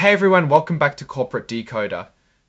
Hey everyone, welcome back to Corporate Decoder,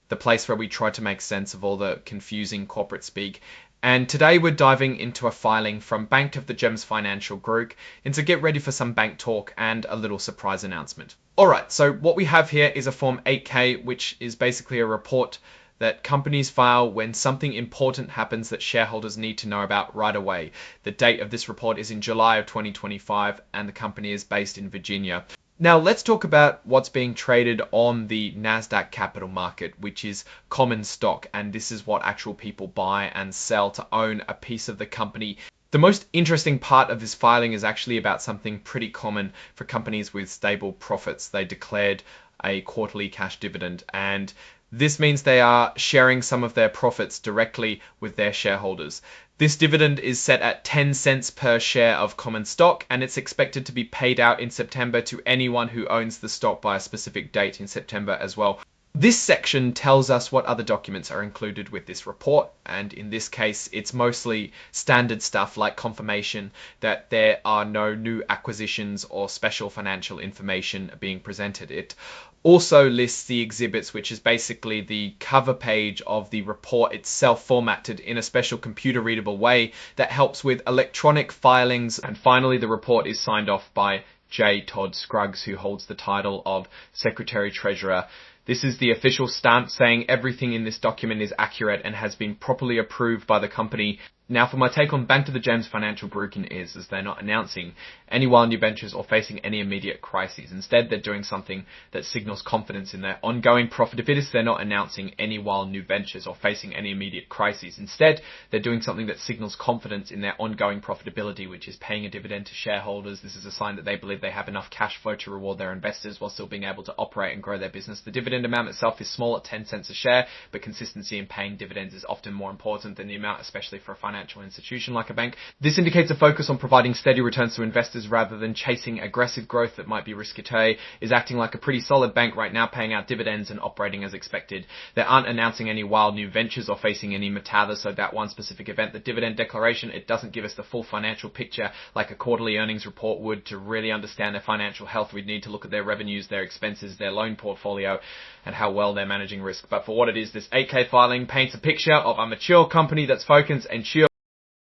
the place where we try to make sense of all the confusing corporate speak. And today we're diving into a filing from Bank of the Gems Financial Group, and to get ready for some bank talk and a little surprise announcement. Alright, so what we have here is a Form 8K, which is basically a report that companies file when something important happens that shareholders need to know about right away. The date of this report is in July of 2025, and the company is based in Virginia. Now let's talk about what's being traded on the NASDAQ capital market, which is common stock, and this is what actual people buy and sell to own a piece of the company. The most interesting part of this filing is actually about something pretty common for companies with stable profits. They declared a quarterly cash dividend, and this means they are sharing some of their profits directly with their shareholders. This dividend is set at 10 cents per share of common stock, and it's expected to be paid out in September to anyone who owns the stock by a specific date in September as well. This section tells us what other documents are included with this report, and in this case it's mostly standard stuff like confirmation that there are no new acquisitions or special financial information being presented. It also lists the exhibits, which is basically the cover page of the report itself, formatted in a special computer readable way that helps with electronic filings. And finally, the report is signed off by J. Todd Scruggs, who holds the title of Secretary Treasurer. This is the official stamp saying everything in this document is accurate and has been properly approved by the company. Now for my take on Bank of the Gems Financial Group is they're not announcing any wild new ventures or facing any immediate crises. Instead, they're doing something that signals confidence in their ongoing profitability. They're not announcing any wild new ventures or facing any immediate crises. Instead, they're doing something that signals confidence in their ongoing profitability, which is paying a dividend to shareholders. This is a sign that they believe they have enough cash flow to reward their investors while still being able to operate and grow their business. The dividend amount itself is small at 10 cents a share, but consistency in paying dividends is often more important than the amount, especially for a financial institution like a bank. This indicates a focus on providing steady returns to investors rather than chasing aggressive growth that might be risque. Is acting like a pretty solid bank right now, paying out dividends and operating as expected. They aren't announcing any wild new ventures or facing any matadas, so that one specific event, the dividend declaration, it doesn't give us the full financial picture like a quarterly earnings report would. To really understand their financial health, we'd need to look at their revenues, their expenses, their loan portfolio, and how well they're managing risk. But for what it is, this 8K filing paints a picture of a mature company that's focused and sure